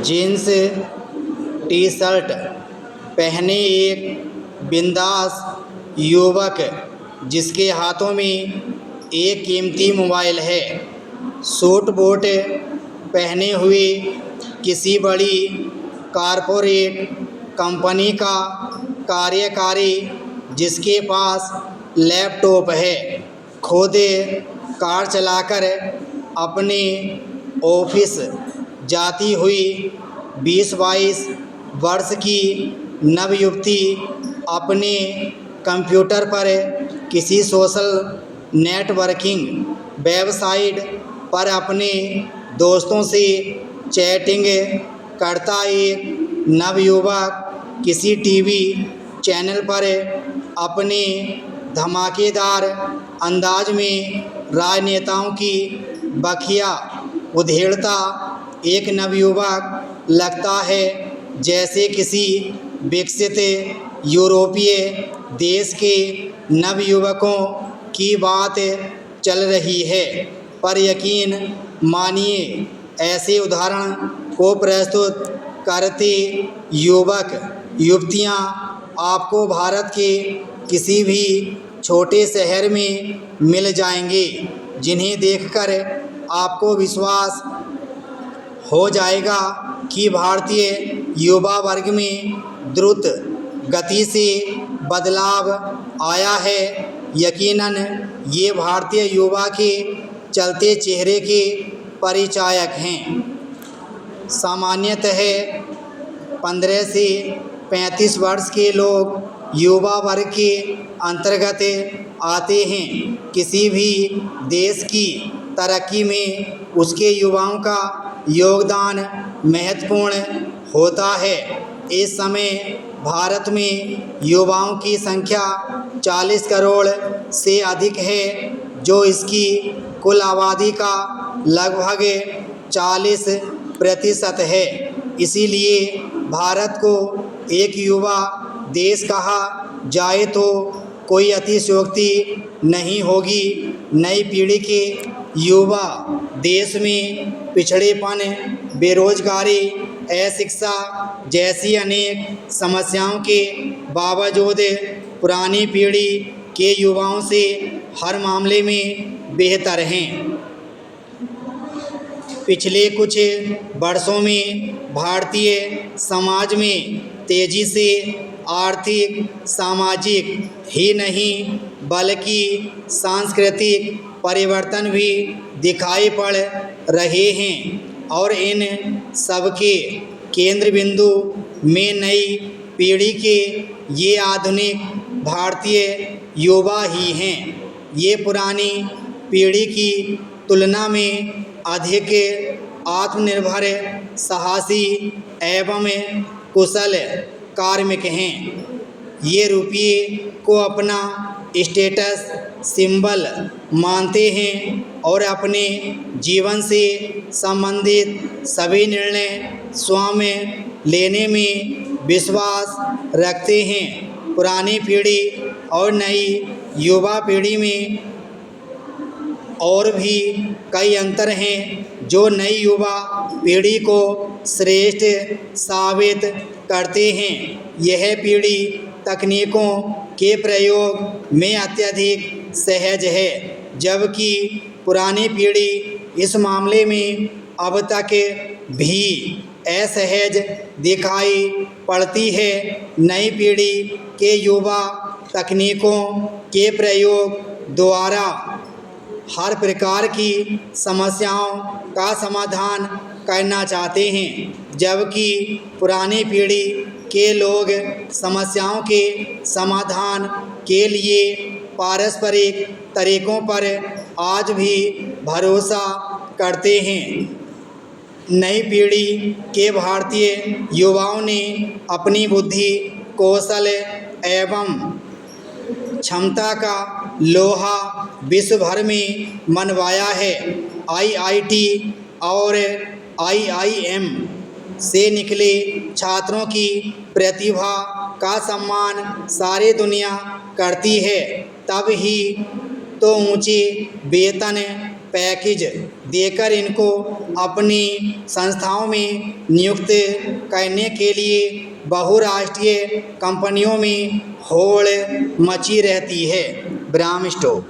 Jeans T shirt पहने एक बिंदास युवक जिसके हाथों में एक कीमती मोबाइल है, सूट बूट पहने हुए किसी बड़ी कॉरपोरेट कंपनी का कार्यकारी जिसके पास लैपटॉप है, खुद कार चलाकर अपने ऑफिस जाती हुई 20-22 वर्ष की नवयुवती अपने कंप्यूटर पर किसी सोशल नेटवर्किंग वेबसाइट पर अपने दोस्तों से चैटिंग करता एक नवयुवक किसी टीवी चैनल पर अपने धमाकेदार अंदाज में राजनेताओं की बखिया उधेड़ता एक नवयुवक लगता है जैसे किसी विकसित यूरोपीय देश के नवयुवकों की बात चल रही है। पर यकीन मानिए, ऐसे उदाहरण को प्रस्तुत करते युवक युवतियां आपको भारत के किसी भी छोटे शहर में मिल जाएंगे, जिन्हें देखकर आपको विश्वास हो जाएगा कि भारतीय युवा वर्ग में द्रुत गति से बदलाव आया है। यकीनन ये भारतीय युवा के चलते चेहरे के परिचायक हैं। सामान्यतः 15 से 35 वर्ष के लोग युवा वर्ग के अंतर्गत आते हैं। किसी भी देश की तरक्की में उसके युवाओं का योगदान महत्वपूर्ण होता है। इस समय भारत में युवाओं की संख्या 40 करोड़ से अधिक है, जो इसकी कुल आबादी का लगभग 40% है। इसीलिए भारत को एक युवा देश कहा जाए तो कोई अतिशयोक्ति नहीं होगी। नई पीढ़ी के युवा देश में पिछड़ेपन, बेरोजगारी, अशिक्षा जैसी अनेक समस्याओं के बावजूद पुरानी पीढ़ी के युवाओं से हर मामले में बेहतर हैं। पिछले कुछ वर्षों में भारतीय समाज में तेजी से आर्थिक, सामाजिक ही नहीं बल्कि सांस्कृतिक परिवर्तन भी दिखाई पड़ रहे हैं और इन सबके केंद्र बिंदु में नई पीढ़ी के ये आधुनिक भारतीय युवा ही हैं। ये पुरानी पीढ़ी की तुलना में अधिक आत्मनिर्भर, साहसी एवं कुशल कार्मिक हैं। ये रुपये को अपना स्टेटस सिंबल मानते हैं और अपने जीवन से संबंधित सभी निर्णय स्वयं लेने में विश्वास रखते हैं। पुरानी पीढ़ी और नई युवा पीढ़ी में और भी कई अंतर हैं जो नई युवा पीढ़ी को श्रेष्ठ साबित करते हैं। यह पीढ़ी तकनीकों के प्रयोग में अत्यधिक सहज है, जबकि पुरानी पीढ़ी इस मामले में अब तक भी असहज दिखाई पड़ती है। नई पीढ़ी के युवा तकनीकों के प्रयोग द्वारा हर प्रकार की समस्याओं का समाधान करना चाहते हैं, जबकि पुरानी पीढ़ी के लोग समस्याओं के समाधान के लिए पारस्परिक तरीकों पर आज भी भरोसा करते हैं। नई पीढ़ी के भारतीय युवाओं ने अपनी बुद्धि, कौशल एवं क्षमता का लोहा विश्व भर में मनवाया है। IIT और IIM से निकले छात्रों की प्रतिभा का सम्मान सारी दुनिया करती है, तब ही तो ऊंचे वेतन पैकेज देकर इनको अपनी संस्थाओं में नियुक्त करने के लिए बहुराष्ट्रीय कंपनियों में होड़ मची रहती है। ब्राह्मस्टो।